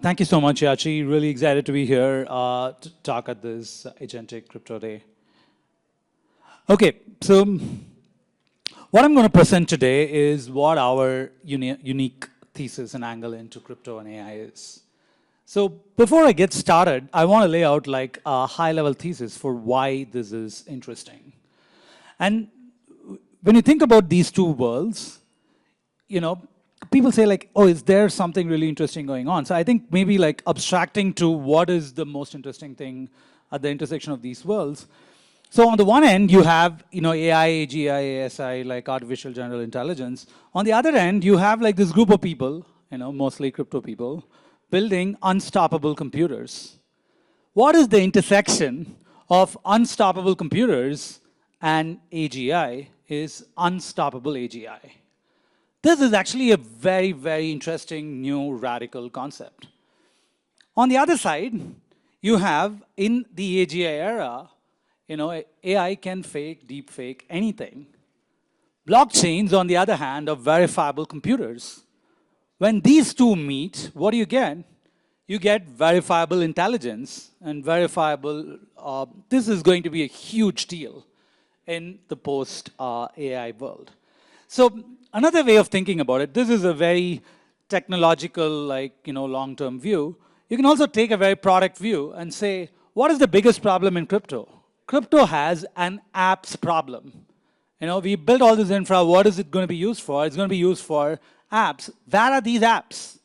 Thank you so much, Yachi. Really excited to be here to talk at this Agentic Crypto Day. Okay, so what I'm going to present today is what our unique thesis and angle into crypto and AI is. So before I get started, I want to lay out like a high-level thesis for why this is interesting. And when you think about these two worlds, people say like, oh, is there something really interesting going on? So I think maybe like abstracting to what is the most interesting thing at the intersection of these worlds. So on the one end, you have AI, AGI, ASI, like artificial general intelligence. On the other end, you have like this group of people, mostly crypto people, building unstoppable computers. What is the intersection of unstoppable computers and AGI is unstoppable AGI. This is actually a very, very interesting new radical concept. On the other side, you have in the AGI era, AI can fake, deep fake anything. Blockchains, on the other hand, are verifiable computers. When these two meet, what do you get? You get verifiable intelligence and verifiable, this is going to be a huge deal in the post-AI world. So another way of thinking about it, this is a very technological, long-term view. You can also take a very product view and say, what is the biggest problem in crypto? Crypto has an apps problem. We built all this infra, what is it going to be used for? It's going to be used for apps. Where are these apps?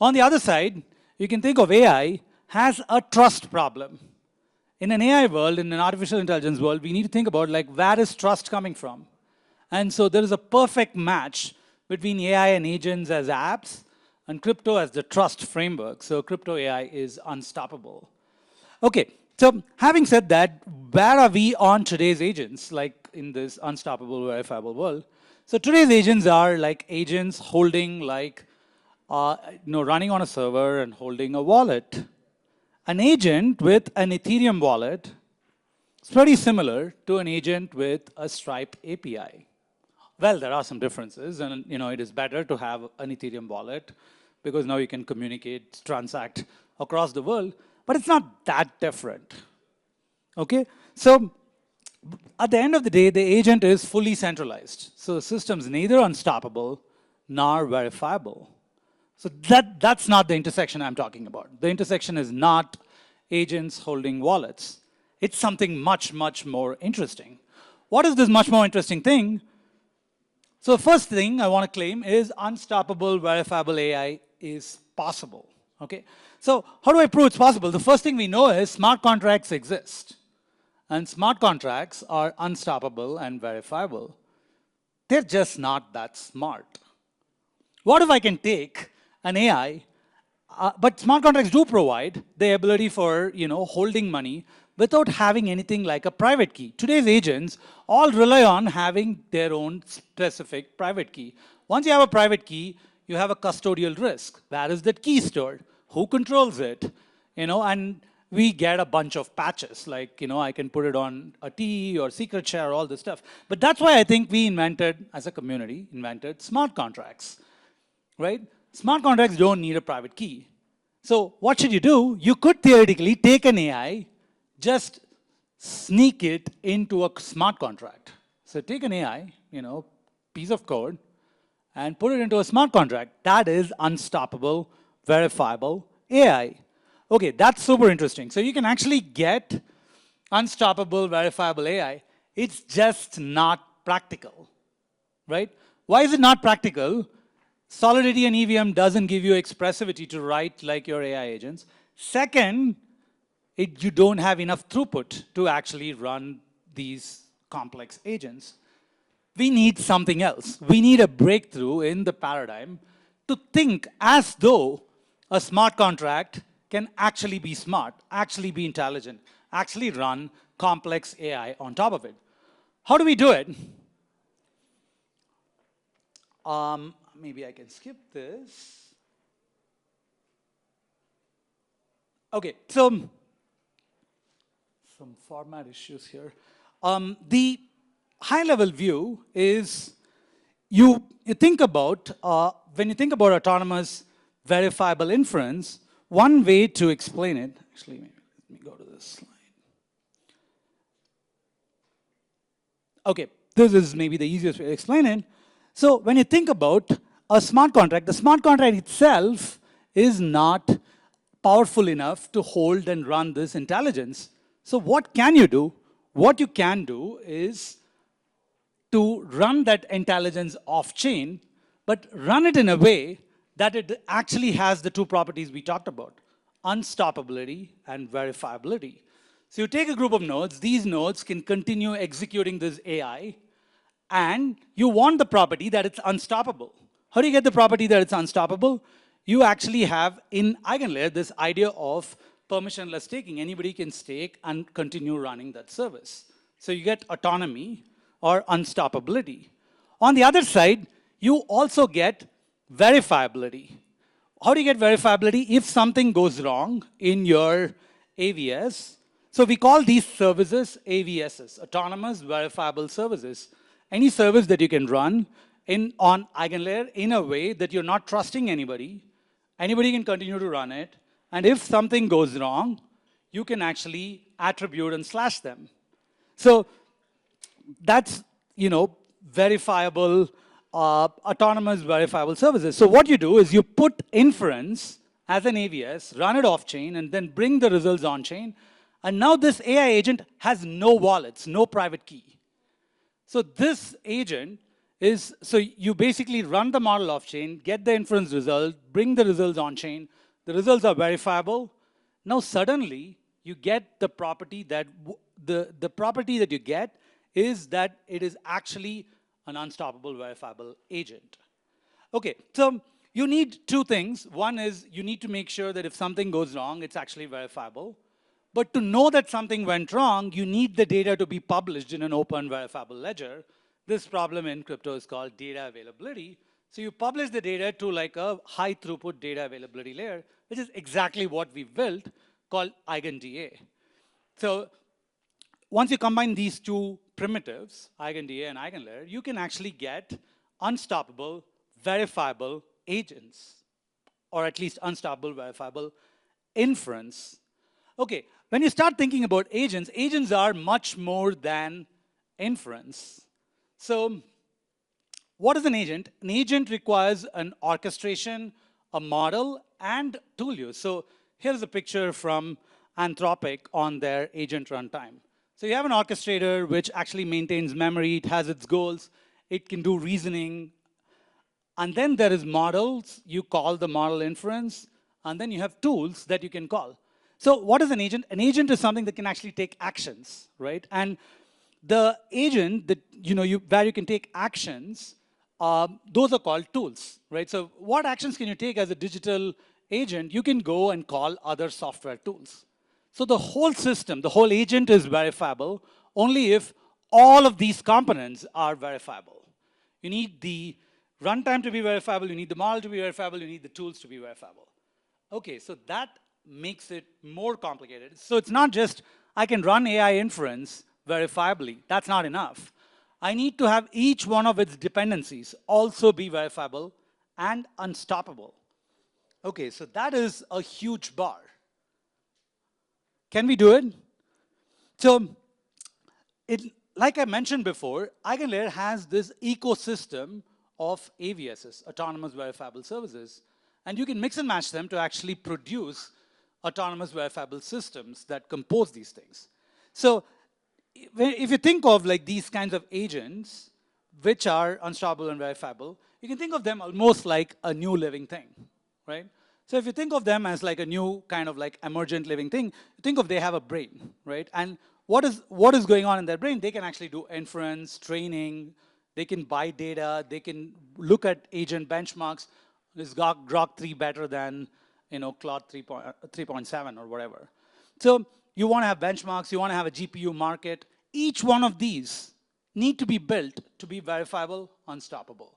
On the other side, you can think of AI has a trust problem. In an AI world, in an artificial intelligence world, we need to think about where is trust coming from? And so there is a perfect match between AI and agents as apps and crypto as the trust framework. So crypto AI is unstoppable. Okay, so having said that, where are we on today's agents, like in this unstoppable, verifiable world? So today's agents are like agents holding running on a server and holding a wallet. An agent with an Ethereum wallet is pretty similar to an agent with a Stripe API. Well, there are some differences, and it is better to have an Ethereum wallet because now you can communicate, transact across the world, but it's not that different. Okay, so at the end of the day, the agent is fully centralized. So the system's neither unstoppable nor verifiable. So that's not the intersection I'm talking about. The intersection is not agents holding wallets. It's something much, much more interesting. What is this much more interesting thing? So the first thing I want to claim is unstoppable, verifiable AI is possible. Okay? So how do I prove it's possible? The first thing we know is smart contracts exist. And smart contracts are unstoppable and verifiable. They're just not that smart. What if I can take an AI, but smart contracts do provide the ability for holding money without having anything like a private key. Today's agents all rely on having their own specific private key. Once you have a private key, you have a custodial risk. Where is that key stored? Who controls it? And we get a bunch of patches, I can put it on a T or secret share, all this stuff. But that's why I think we as a community, invented smart contracts, right? Smart contracts don't need a private key. So what should you do? You could theoretically take an AI, just sneak it into a smart contract. So take an AI, piece of code, and put it into a smart contract. That is unstoppable, verifiable AI. Okay, that's super interesting. So you can actually get unstoppable, verifiable AI. It's just not practical, right? Why is it not practical? Solidity and EVM doesn't give you expressivity to write like your AI agents. Second, you don't have enough throughput to actually run these complex agents. We need something else. We need a breakthrough in the paradigm to think as though a smart contract can actually be smart, actually be intelligent, actually run complex AI on top of it. How do we do it? Maybe I can skip this. Okay, so some format issues here. The high-level view is you think about, when you think about autonomous verifiable inference, one way to explain it, actually, maybe let me go to this slide. Okay, this is maybe the easiest way to explain it. So when you think about a smart contract, the smart contract itself is not powerful enough to hold and run this intelligence. So what can you do? What you can do is to run that intelligence off-chain, but run it in a way that it actually has the two properties we talked about, unstoppability and verifiability. So you take a group of nodes, these nodes can continue executing this AI, and you want the property that it's unstoppable. How do you get the property that it's unstoppable? You actually have in EigenLayer this idea of permissionless staking. Anybody can stake and continue running that service. So you get autonomy or unstoppability. On the other side, you also get verifiability. How do you get verifiability? If something goes wrong in your AVS, so we call these services AVSs, autonomous verifiable services. Any service that you can run on EigenLayer in a way that you're not trusting anybody, anybody can continue to run it, and if something goes wrong, you can actually attribute and slash them. So that's, verifiable, autonomous verifiable services. So what you do is you put inference as an AVS, run it off-chain, and then bring the results on-chain. And now this AI agent has no wallets, no private key. So this agent is, so you basically run the model off-chain, get the inference result, bring the results on-chain. The results are verifiable. Now suddenly you get the property that, the property that you get is that it is actually an unstoppable verifiable agent. Okay, so you need two things. One is you need to make sure that if something goes wrong, it's actually verifiable. But to know that something went wrong, you need the data to be published in an open verifiable ledger. This problem in crypto is called data availability. So you publish the data to like a high throughput data availability layer, which is exactly what we built, called EigenDA. So once you combine these two primitives, EigenDA and EigenLayer, you can actually get unstoppable, verifiable agents, or at least unstoppable, verifiable inference. Okay, when you start thinking about agents, agents are much more than inference. So what is an agent? An agent requires an orchestration, a model, and tool use. So here's a picture from Anthropic on their agent runtime. So you have an orchestrator which actually maintains memory, it has its goals, it can do reasoning. And then there is models, you call the model inference, and then you have tools that you can call. So what is an agent? An agent is something that can actually take actions, right? And the agent that, where you can take actions, those are called tools, right? So what actions can you take as a digital agent? You can go and call other software tools. So the whole system, the whole agent is verifiable only if all of these components are verifiable. You need the runtime to be verifiable, you need the model to be verifiable, you need the tools to be verifiable. Okay, so that makes it more complicated. So it's not just, I can run AI inference verifiably. That's not enough. I need to have each one of its dependencies also be verifiable and unstoppable. Okay, so that is a huge bar. Can we do it? So, like I mentioned before, EigenLayer has this ecosystem of AVSs, autonomous verifiable services, and you can mix and match them to actually produce autonomous verifiable systems that compose these things. So if you think of like these kinds of agents, which are unstoppable and verifiable, you can think of them almost like a new living thing, right? So if you think of them as like a new kind of like emergent living thing, think of they have a brain, right? And what is going on in their brain? They can actually do inference, training, they can buy data, they can look at agent benchmarks. Is Grok 3 better than Claude 3.7 or whatever? So you want to have benchmarks, you want to have a GPU market. Each one of these need to be built to be verifiable, unstoppable.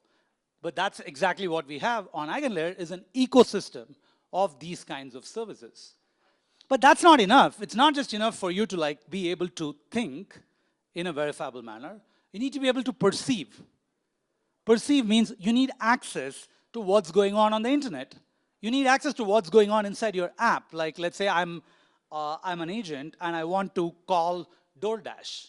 But that's exactly what we have on EigenLayer is an ecosystem of these kinds of services. But that's not enough. It's not just enough for you to like be able to think in a verifiable manner. You need to be able to perceive. Perceive means you need access to what's going on the internet. You need access to what's going on inside your app. Like, let's say I'm an agent and I want to call DoorDash,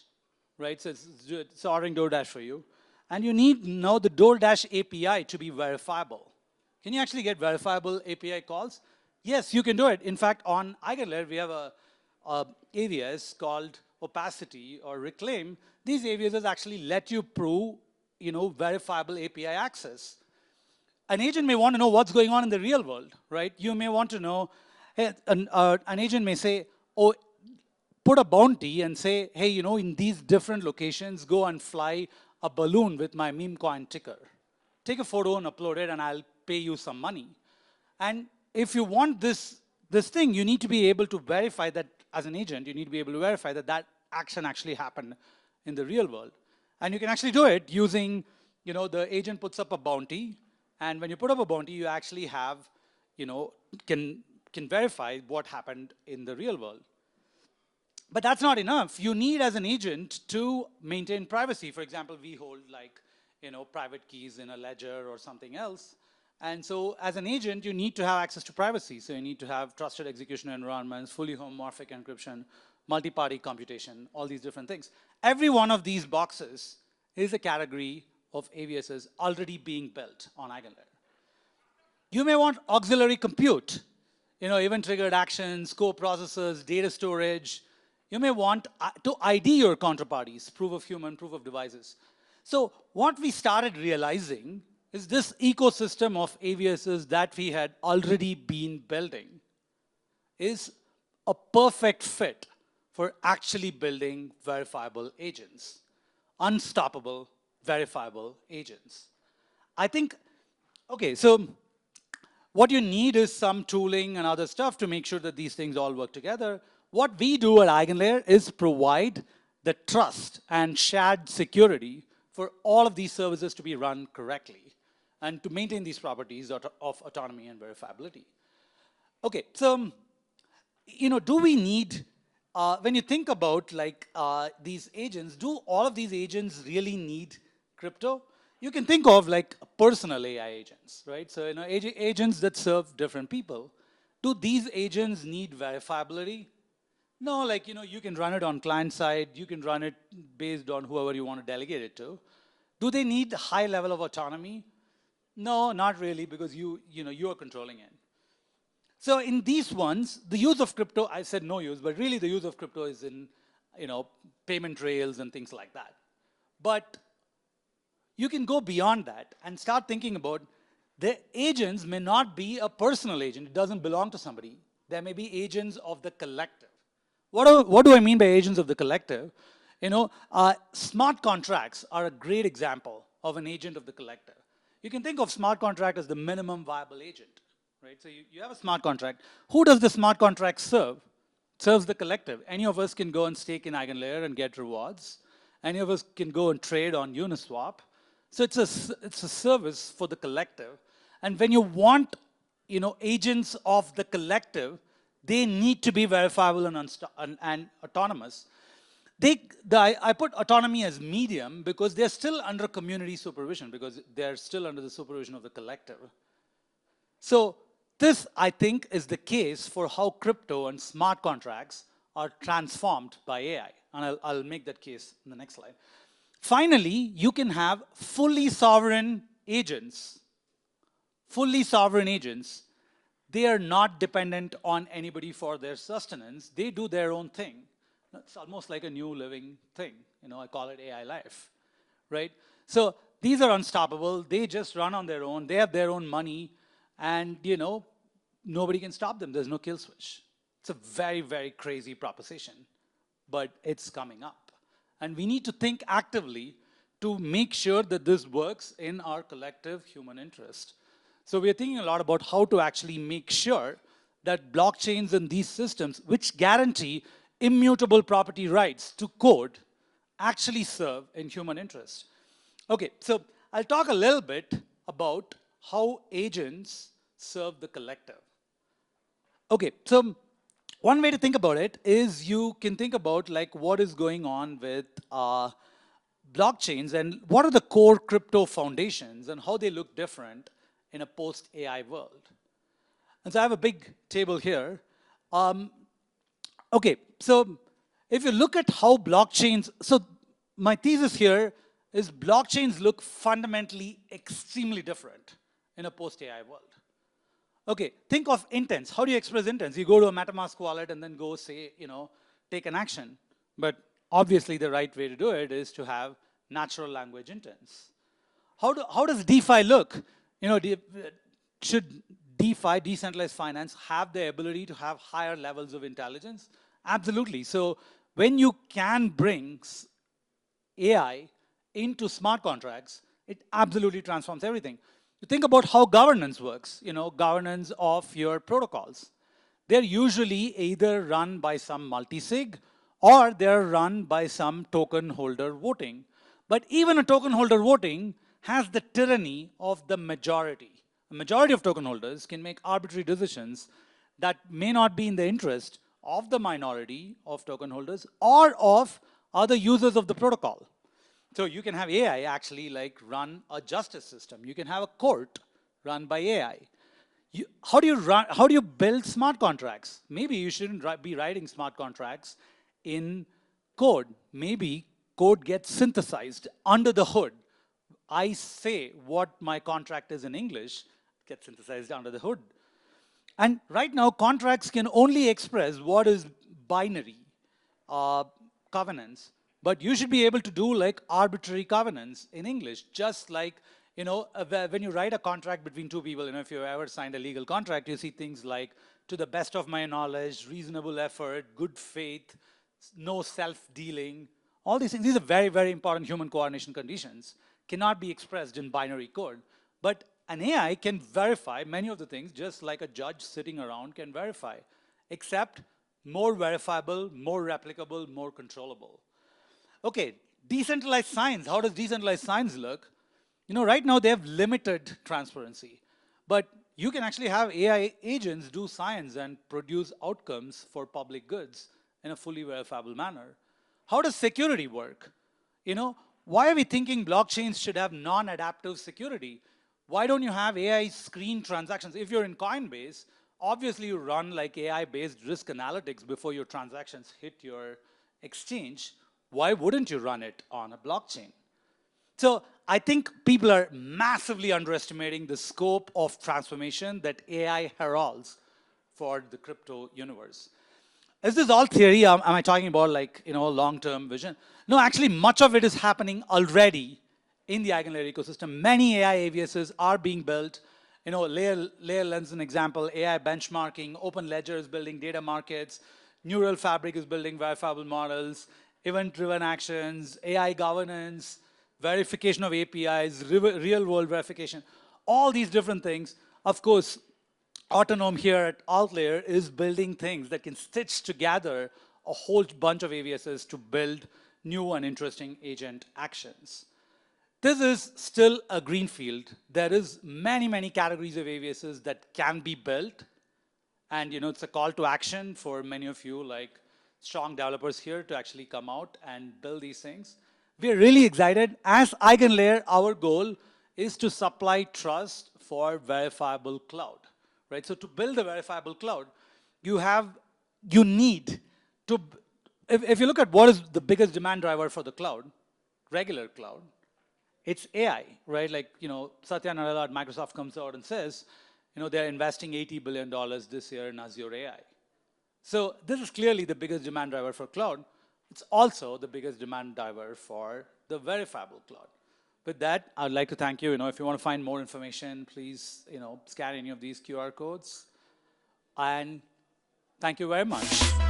right? So it's ordering DoorDash for you. And you need now the DoorDash API to be verifiable. Can you actually get verifiable API calls? Yes, you can do it. In fact, on EigenLayer, we have a AVS called opacity or reclaim. These AVSs actually let you prove, verifiable API access. An agent may want to know what's going on in the real world, right? You may want to know, hey, an agent may say, oh, put a bounty and say, hey, in these different locations, go and fly a balloon with my meme coin ticker. Take a photo and upload it, and I'll pay you some money. And if you want this thing, you need to be able to verify that, as an agent, you need to be able to verify that that action actually happened in the real world. And you can actually do it using, the agent puts up a bounty, and when you put up a bounty, you actually have, can verify what happened in the real world. But that's not enough. You need, as an agent, to maintain privacy. For example, we hold private keys in a ledger or something else. And so as an agent, you need to have access to privacy. So you need to have trusted execution environments, fully homomorphic encryption, multi-party computation, all these different things. Every one of these boxes is a category of AVSs already being built on EigenLayer. You may want auxiliary compute, event-triggered actions, co-processors, data storage. You may want to ID your counterparties, proof of human, proof of devices. So what we started realizing is this ecosystem of AVSs that we had already been building is a perfect fit for actually building verifiable agents, unstoppable, verifiable agents. I think, okay, so what you need is some tooling and other stuff to make sure that these things all work together. What we do at EigenLayer is provide the trust and shared security for all of these services to be run correctly and to maintain these properties of autonomy and verifiability. Okay, so, do we need, when you think about these agents, do all of these agents really need crypto? You can think of personal AI agents, right? So, agents that serve different people. Do these agents need verifiability? No, you can run it on client side, you can run it based on whoever you want to delegate it to. Do they need a high level of autonomy? No, not really, because you are controlling it. So in these ones, the use of crypto, I said no use, but really the use of crypto is in, payment rails and things like that. But you can go beyond that and start thinking about the agents may not be a personal agent. It doesn't belong to somebody. There may be agents of the collective. What do I mean by agents of the collective? Smart contracts are a great example of an agent of the collective. You can think of smart contract as the minimum viable agent, right? So you have a smart contract. Who does the smart contract serve? It serves the collective. Any of us can go and stake in EigenLayer and get rewards. Any of us can go and trade on Uniswap. So it's a service for the collective. And when you want, agents of the collective, they need to be verifiable and autonomous. I put autonomy as medium because they're still under community supervision, because they're still under the supervision of the collective. So this, I think, is the case for how crypto and smart contracts are transformed by AI. And I'll make that case in the next slide. Finally, you can have fully sovereign agents. Fully sovereign agents. They are not dependent on anybody for their sustenance. They do their own thing. It's almost like a new living thing. I call it AI life, right? So these are unstoppable. They just run on their own. They have their own money, and nobody can stop them. There's no kill switch. It's a very, very crazy proposition, but it's coming up. And we need to think actively to make sure that this works in our collective human interest. So we're thinking a lot about how to actually make sure that blockchains and these systems, which guarantee immutable property rights to code, actually serve in human interest. Okay, so I'll talk a little bit about how agents serve the collective. Okay, so one way to think about it is you can think about what is going on with blockchains and what are the core crypto foundations and how they look different in a post-AI world. And so I have a big table here. Okay, so if you look at how blockchains, so my thesis here is blockchains look fundamentally extremely different in a post-AI world. Okay, think of intents. How do you express intents? You go to a MetaMask wallet and then go say, take an action. But obviously the right way to do it is to have natural language intents. How does DeFi look? Should DeFi, decentralized finance, have the ability to have higher levels of intelligence? Absolutely. So when you can bring AI into smart contracts, it absolutely transforms everything. You think about how governance works, governance of your protocols. They're usually either run by some multi-sig or they're run by some token holder voting. But even a token holder voting has the tyranny of the majority. A majority of token holders can make arbitrary decisions that may not be in the interest of the minority of token holders or of other users of the protocol. So you can have AI actually run a justice system. You can have a court run by AI. How do you build smart contracts? Maybe you shouldn't be writing smart contracts in code. Maybe code gets synthesized under the hood. I say what my contract is in English, gets synthesized under the hood. And right now, contracts can only express what is binary covenants. But you should be able to do arbitrary covenants in English, just like, when you write a contract between two people, if you've ever signed a legal contract, you see things like, to the best of my knowledge, reasonable effort, good faith, no self-dealing. All these things, these are very, very important human coordination conditions, cannot be expressed in binary code. But an AI can verify many of the things just like a judge sitting around can verify, except more verifiable, more replicable, more controllable. Okay, decentralized science. How does decentralized science look? Right now they have limited transparency, but you can actually have AI agents do science and produce outcomes for public goods in a fully verifiable manner. How does security work? Why are we thinking blockchains should have non-adaptive security? Why don't you have AI screen transactions? If you're in Coinbase, obviously you run AI-based risk analytics before your transactions hit your exchange. Why wouldn't you run it on a blockchain? So I think people are massively underestimating the scope of transformation that AI heralds for the crypto universe. Is this all theory? Am I talking about long-term vision? No, actually much of it is happening already in the EigenLayer ecosystem. Many AI AVSs are being built. Layer Lens is an example, AI benchmarking, Open Ledger is building data markets, Neural Fabric is building verifiable models, event-driven actions, AI governance, verification of APIs, real-world verification, all these different things. Of course, Autonome here at EigenLayer is building things that can stitch together a whole bunch of AVSs to build new and interesting agent actions. This is still a greenfield. There is many, many categories of AVSs that can be built. And it's a call to action for many of you, strong developers here, to actually come out and build these things. We're really excited. As EigenLayer, our goal is to supply trust for verifiable cloud, right? So to build a verifiable cloud, you need to, if you look at what is the biggest demand driver for the cloud, regular cloud, it's AI, right? Satya Nadella at Microsoft comes out and says, they're investing $80 billion this year in Azure AI. So this is clearly the biggest demand driver for cloud. It's also the biggest demand driver for the verifiable cloud. With that, I'd like to thank you. If you want to find more information, please, scan any of these QR codes. And thank you very much.